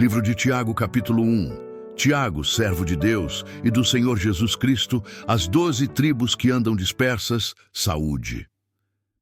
Livro de Tiago, capítulo 1. Tiago, servo de Deus e do Senhor Jesus Cristo, às 12 tribos que andam dispersas, saúde.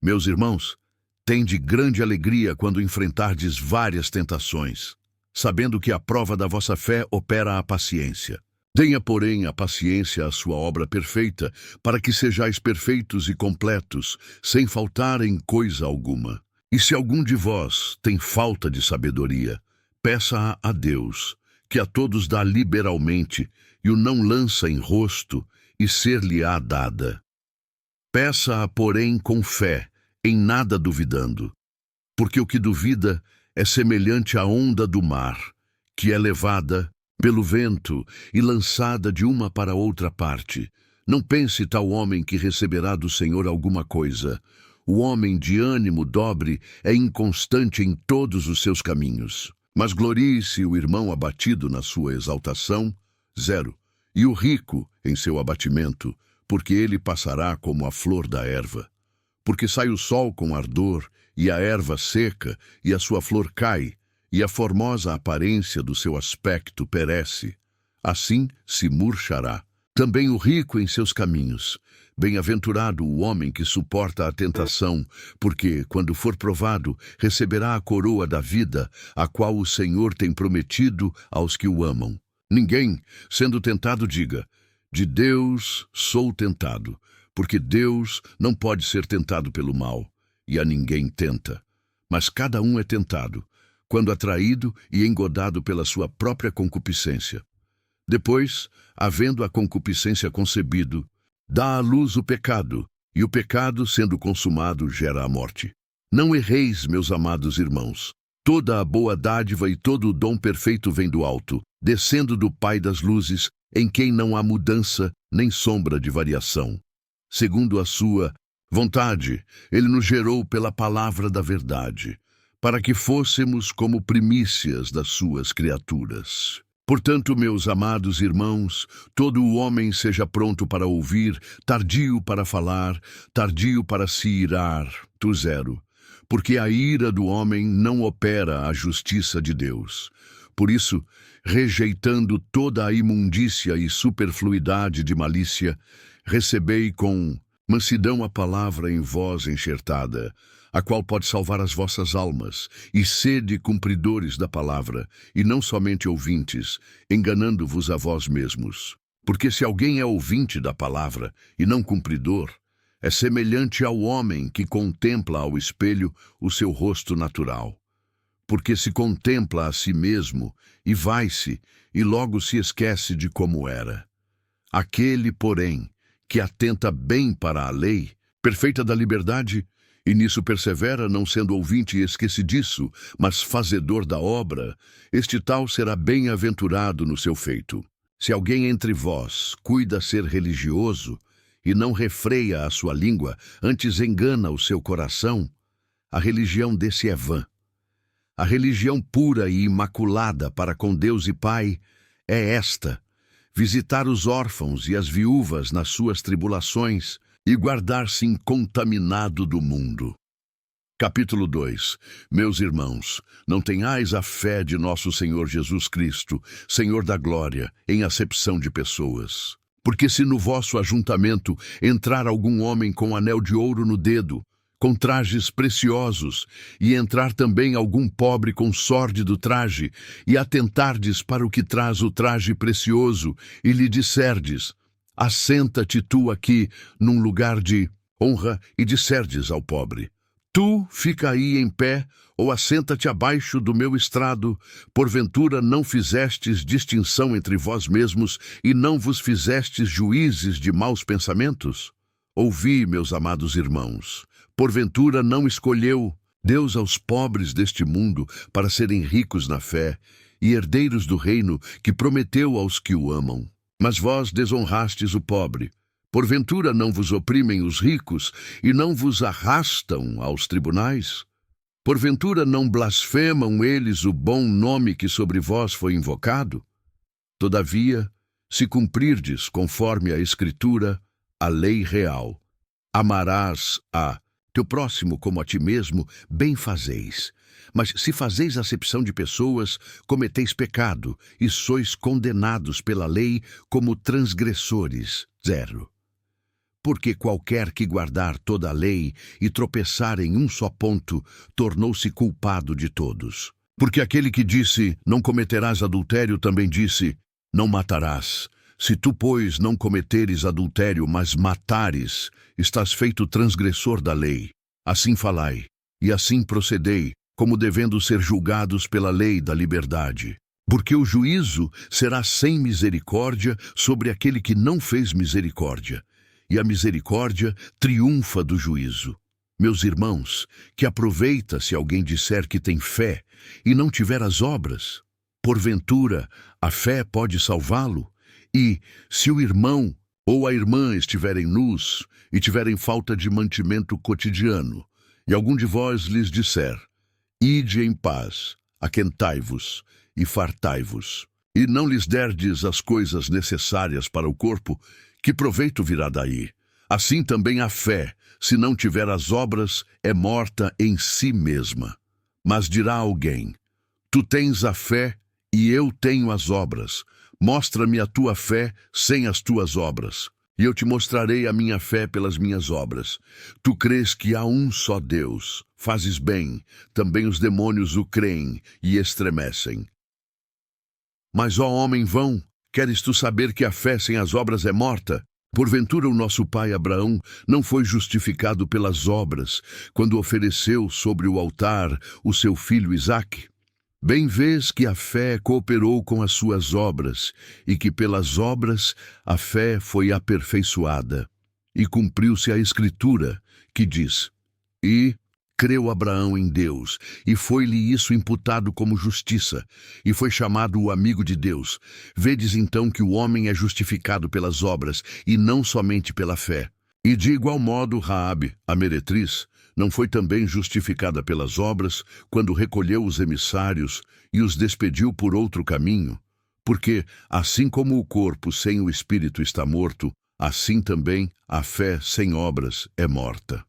Meus irmãos, tende grande alegria quando enfrentardes várias tentações, sabendo que a prova da vossa fé opera a paciência. Tenha, porém, a paciência a sua obra perfeita, para que sejais perfeitos e completos, sem faltar em coisa alguma. E se algum de vós tem falta de sabedoria, peça-a a Deus, que a todos dá liberalmente, e o não lança em rosto, e ser-lhe-á dada. Peça-a, porém, com fé, em nada duvidando. Porque o que duvida é semelhante à onda do mar, que é levada pelo vento e lançada de uma para outra parte. Não pense tal homem que receberá do Senhor alguma coisa. O homem de ânimo dobre é inconstante em todos os seus caminhos. Mas glorie-se o irmão abatido na sua exaltação, 0. E o rico em seu abatimento, porque ele passará como a flor da erva. Porque sai o sol com ardor, e a erva seca, e a sua flor cai, e a formosa aparência do seu aspecto perece. Assim se murchará. Também o rico em seus caminhos. Bem-aventurado o homem que suporta a tentação, porque, quando for provado, receberá a coroa da vida, a qual o Senhor tem prometido aos que o amam. Ninguém, sendo tentado, diga: de Deus sou tentado, porque Deus não pode ser tentado pelo mal, e a ninguém tenta. Mas cada um é tentado, quando atraído e engodado pela sua própria concupiscência. Depois, havendo a concupiscência concebido, dá à luz o pecado, e o pecado, sendo consumado, gera a morte. Não erreis, meus amados irmãos. Toda a boa dádiva e todo o dom perfeito vem do alto, descendo do Pai das luzes, em quem não há mudança nem sombra de variação. Segundo a sua vontade, ele nos gerou pela palavra da verdade, para que fôssemos como primícias das suas criaturas. Portanto, meus amados irmãos, todo o homem seja pronto para ouvir, tardio para falar, tardio para se irar, 0. Porque a ira do homem não opera a justiça de Deus. Por isso, rejeitando toda a imundícia e superfluidade de malícia, recebei com mansidão a palavra em vós enxertada, a qual pode salvar as vossas almas, e sede cumpridores da palavra, e não somente ouvintes, enganando-vos a vós mesmos. Porque se alguém é ouvinte da palavra, e não cumpridor, é semelhante ao homem que contempla ao espelho o seu rosto natural. Porque se contempla a si mesmo, e vai-se, e logo se esquece de como era. Aquele, porém, que atenta bem para a lei, perfeita da liberdade, e nisso persevera, não sendo ouvinte esquecidiço, mas fazedor da obra, este tal será bem-aventurado no seu feito. Se alguém entre vós cuida ser religioso, e não refreia a sua língua, antes engana o seu coração, a religião desse é vã. A religião pura e imaculada para com Deus e Pai é esta: visitar os órfãos e as viúvas nas suas tribulações, e guardar-se incontaminado do mundo. Capítulo 2. Meus irmãos, não tenhais a fé de nosso Senhor Jesus Cristo, Senhor da glória, em acepção de pessoas. Porque se no vosso ajuntamento entrar algum homem com anel de ouro no dedo, com trajes preciosos, e entrar também algum pobre com sórdido traje, e atentardes para o que traz o traje precioso, e lhe disserdes: assenta-te tu aqui num lugar de honra, e disserdes ao pobre: tu fica aí em pé, ou assenta-te abaixo do meu estrado, porventura não fizestes distinção entre vós mesmos, e não vos fizestes juízes de maus pensamentos? Ouvi, meus amados irmãos, porventura não escolheu Deus aos pobres deste mundo para serem ricos na fé, e herdeiros do reino que prometeu aos que o amam? Mas vós desonrastes o pobre. Porventura não vos oprimem os ricos e não vos arrastam aos tribunais? Porventura não blasfemam eles o bom nome que sobre vós foi invocado? Todavia, se cumprirdes conforme a Escritura, a lei real, amarás a teu próximo como a ti mesmo, bem fazeis. Mas se fazeis acepção de pessoas, cometeis pecado, e sois condenados pela lei como transgressores. 0. Porque qualquer que guardar toda a lei e tropeçar em um só ponto, tornou-se culpado de todos. Porque aquele que disse, não cometerás adultério, também disse, não matarás. Se tu, pois, não cometeres adultério, mas matares, estás feito transgressor da lei. Assim falai, e assim procedei, como devendo ser julgados pela lei da liberdade. Porque o juízo será sem misericórdia sobre aquele que não fez misericórdia, e a misericórdia triunfa do juízo. Meus irmãos, que aproveita se alguém disser que tem fé e não tiver as obras? Porventura, a fé pode salvá-lo? E, se o irmão ou a irmã estiverem nus e tiverem falta de mantimento cotidiano, e algum de vós lhes disser, ide em paz, aquentai-vos e fartai-vos, e não lhes derdes as coisas necessárias para o corpo, que proveito virá daí? Assim também a fé, se não tiver as obras, é morta em si mesma. Mas dirá alguém, tu tens a fé e eu tenho as obras. Mostra-me a tua fé sem as tuas obras, e eu te mostrarei a minha fé pelas minhas obras. Tu crês que há um só Deus, fazes bem, também os demônios o creem e estremecem. Mas, ó homem vão, queres tu saber que a fé sem as obras é morta? Porventura o nosso pai Abraão não foi justificado pelas obras, quando ofereceu sobre o altar o seu filho Isaque? Bem vês que a fé cooperou com as suas obras, e que pelas obras a fé foi aperfeiçoada. E cumpriu-se a Escritura, que diz, e creu Abraão em Deus, e foi-lhe isso imputado como justiça, e foi chamado o amigo de Deus. Vedes então que o homem é justificado pelas obras, e não somente pela fé. E de igual modo Raabe, a meretriz, não foi também justificada pelas obras, quando recolheu os emissários e os despediu por outro caminho? Porque, assim como o corpo sem o espírito está morto, assim também a fé sem obras é morta.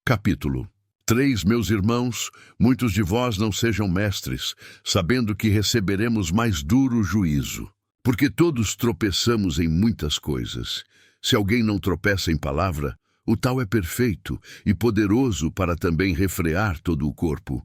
Capítulo 3. Meus irmãos, muitos de vós não sejam mestres, sabendo que receberemos mais duro juízo. Porque todos tropeçamos em muitas coisas. Se alguém não tropeça em palavra, o tal é perfeito e poderoso para também refrear todo o corpo.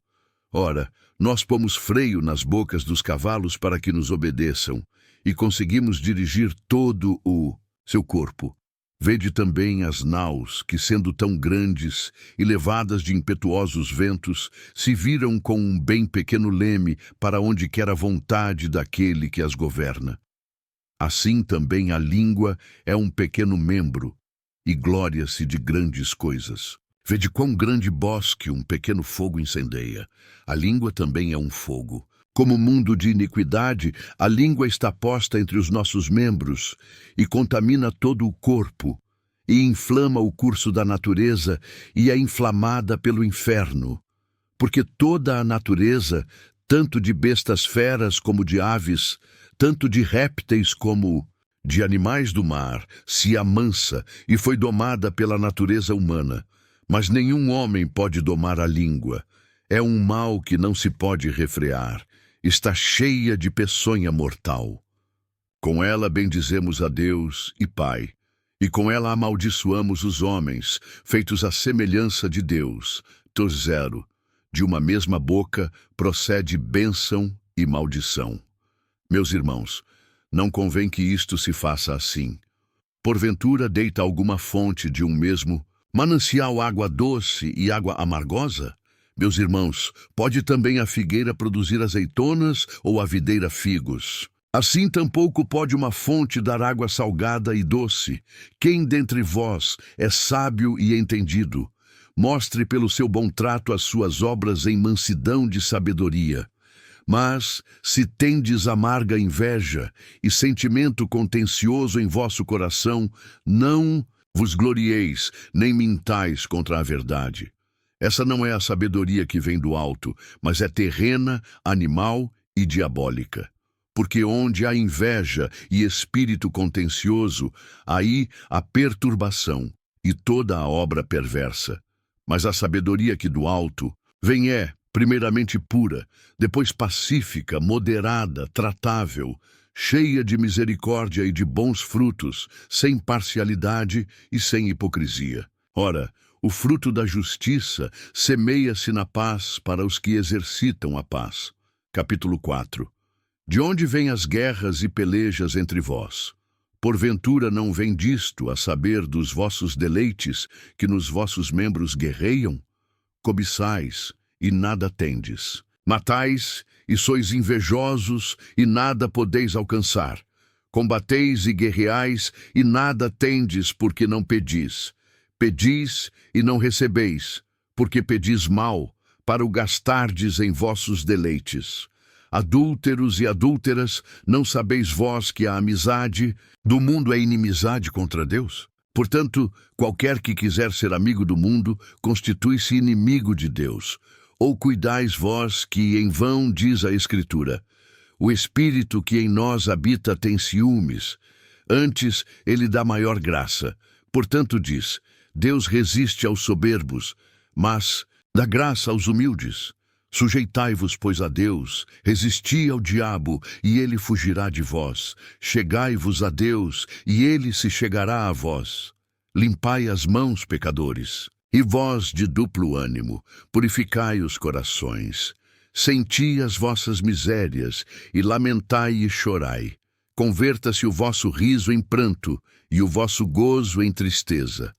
Ora, nós pomos freio nas bocas dos cavalos para que nos obedeçam, e conseguimos dirigir todo o seu corpo. Vede também as naus, que sendo tão grandes e levadas de impetuosos ventos, se viram com um bem pequeno leme para onde quer a vontade daquele que as governa. Assim também a língua é um pequeno membro, e glória-se de grandes coisas. Vede quão grande bosque um pequeno fogo incendeia. A língua também é um fogo. Como mundo de iniquidade, a língua está posta entre os nossos membros, e contamina todo o corpo, e inflama o curso da natureza, e é inflamada pelo inferno. Porque toda a natureza, tanto de bestas feras como de aves, tanto de répteis como de animais do mar, se amansa e foi domada pela natureza humana. Mas nenhum homem pode domar a língua. É um mal que não se pode refrear. Está cheia de peçonha mortal. Com ela bendizemos a Deus e Pai, e com ela amaldiçoamos os homens, feitos à semelhança de Deus. 0. De uma mesma boca procede bênção e maldição. Meus irmãos, não convém que isto se faça assim. Porventura deita alguma fonte de um mesmo manancial água doce e água amargosa? Meus irmãos, pode também a figueira produzir azeitonas ou a videira figos? Assim tampouco pode uma fonte dar água salgada e doce. Quem dentre vós é sábio e entendido? Mostre pelo seu bom trato as suas obras em mansidão de sabedoria. Mas, se tendes amarga inveja e sentimento contencioso em vosso coração, não vos glorieis, nem mintais contra a verdade. Essa não é a sabedoria que vem do alto, mas é terrena, animal e diabólica. Porque onde há inveja e espírito contencioso, aí há perturbação e toda a obra perversa. Mas a sabedoria que do alto vem é, primeiramente pura, depois pacífica, moderada, tratável, cheia de misericórdia e de bons frutos, sem parcialidade e sem hipocrisia. Ora, o fruto da justiça semeia-se na paz para os que exercitam a paz. Capítulo 4. De onde vêm as guerras e pelejas entre vós? Porventura não vem disto, a saber, dos vossos deleites, que nos vossos membros guerreiam? Cobiçais, e nada tendes. Matais, e sois invejosos, e nada podeis alcançar. Combateis e guerreais, e nada tendes, porque não pedis. Pedis, e não recebeis, porque pedis mal, para o gastardes em vossos deleites. Adúlteros e adúlteras, não sabeis vós que a amizade do mundo é inimizade contra Deus? Portanto, qualquer que quiser ser amigo do mundo, constitui-se inimigo de Deus. Ou cuidais vós que em vão diz a Escritura: o Espírito que em nós habita tem ciúmes. Antes, ele dá maior graça. Portanto diz: Deus resiste aos soberbos, mas dá graça aos humildes. Sujeitai-vos, pois, a Deus, resisti ao diabo, e ele fugirá de vós. Chegai-vos a Deus, e ele se chegará a vós. Limpai as mãos, pecadores, e vós de duplo ânimo, purificai os corações. Senti as vossas misérias, e lamentai e chorai. Converta-se o vosso riso em pranto, e o vosso gozo em tristeza.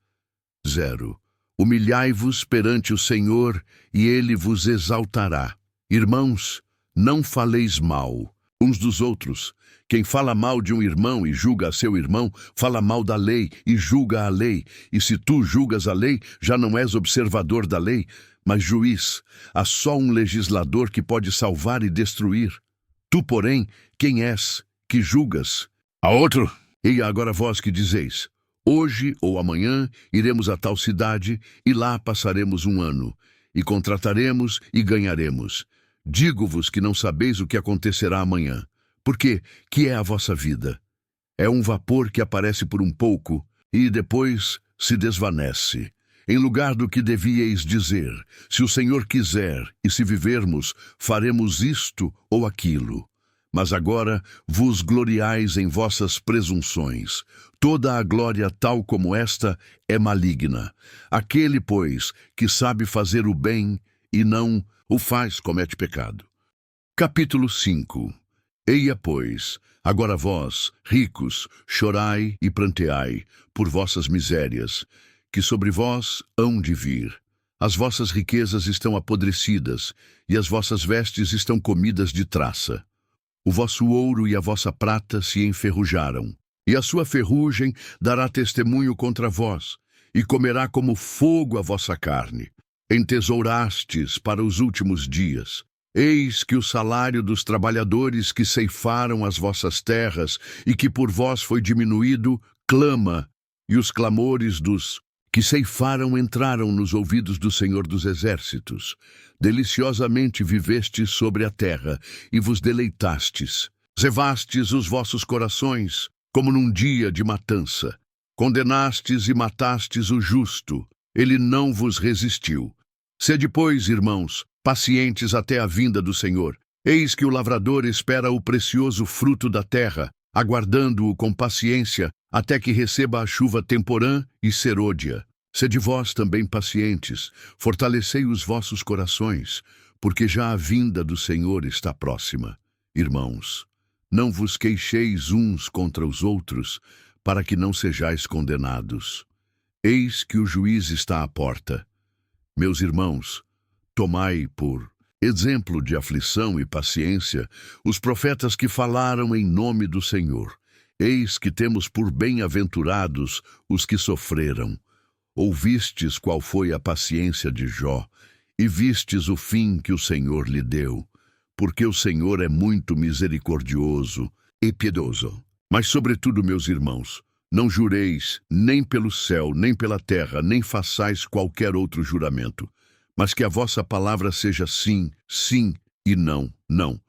0. Humilhai-vos perante o Senhor, e ele vos exaltará. Irmãos, não faleis mal uns dos outros. Quem fala mal de um irmão e julga a seu irmão, fala mal da lei e julga a lei. E se tu julgas a lei, já não és observador da lei, mas juiz. Há só um legislador que pode salvar e destruir. Tu, porém, quem és, que julgas? A outro? E agora vós que dizeis: hoje ou amanhã iremos a tal cidade, e lá passaremos um ano, e contrataremos e ganharemos. Digo-vos que não sabeis o que acontecerá amanhã. Porque que é a vossa vida? É um vapor que aparece por um pouco, e depois se desvanece. Em lugar do que devíeis dizer: se o Senhor quiser, e se vivermos, faremos isto ou aquilo. Mas agora vos gloriais em vossas presunções. Toda a glória tal como esta é maligna. Aquele, pois, que sabe fazer o bem e não o faz, comete pecado. Capítulo 5. Eia, pois, agora vós, ricos, chorai e pranteai por vossas misérias, que sobre vós hão de vir. As vossas riquezas estão apodrecidas, e as vossas vestes estão comidas de traça. O vosso ouro e a vossa prata se enferrujaram, e a sua ferrugem dará testemunho contra vós, e comerá como fogo a vossa carne. Entesourastes para os últimos dias. Eis que o salário dos trabalhadores que ceifaram as vossas terras e que por vós foi diminuído, clama, e os clamores dos que ceifaram entraram nos ouvidos do Senhor dos Exércitos. Deliciosamente vivestes sobre a terra, e vos deleitastes. Cevastes os vossos corações, como num dia de matança. Condenastes e matastes o justo, ele não vos resistiu. Sede, pois, irmãos, pacientes até a vinda do Senhor. Eis que o lavrador espera o precioso fruto da terra, aguardando-o com paciência, até que receba a chuva temporã e serôdia. Sede vós também pacientes, fortalecei os vossos corações, porque já a vinda do Senhor está próxima. Irmãos, não vos queixeis uns contra os outros, para que não sejais condenados. Eis que o juiz está à porta. Meus irmãos, tomai por exemplo de aflição e paciência os profetas que falaram em nome do Senhor. Eis que temos por bem-aventurados os que sofreram. Ouvistes qual foi a paciência de Jó, e vistes o fim que o Senhor lhe deu, porque o Senhor é muito misericordioso e piedoso. Mas, sobretudo, meus irmãos, não jureis nem pelo céu, nem pela terra, nem façais qualquer outro juramento, mas que a vossa palavra seja sim, sim, e não, não,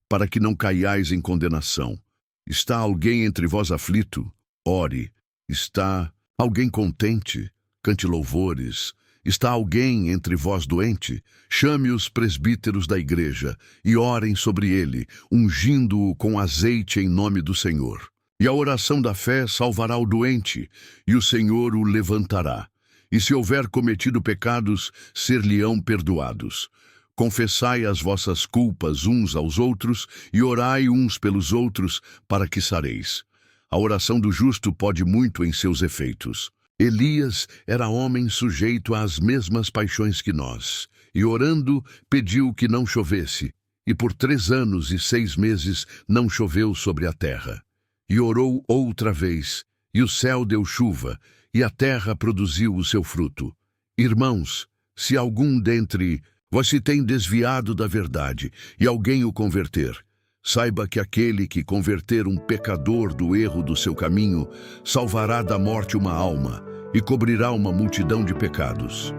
para que não caiais em condenação. Está alguém entre vós aflito? Ore. Está alguém contente? Cante louvores. Está alguém entre vós doente? Chame os presbíteros da igreja e orem sobre ele, ungindo-o com azeite em nome do Senhor. E a oração da fé salvará o doente, e o Senhor o levantará. E se houver cometido pecados, ser-lhe-ão perdoados. Confessai as vossas culpas uns aos outros e orai uns pelos outros para que sareis. A oração do justo pode muito em seus efeitos. Elias era homem sujeito às mesmas paixões que nós, e orando pediu que não chovesse, e por 3 anos e 6 meses não choveu sobre a terra. E orou outra vez, e o céu deu chuva, e a terra produziu o seu fruto. Irmãos, se algum dentre vós se tem desviado da verdade, e alguém o converter, saiba que aquele que converter um pecador do erro do seu caminho, salvará da morte uma alma, e cobrirá uma multidão de pecados.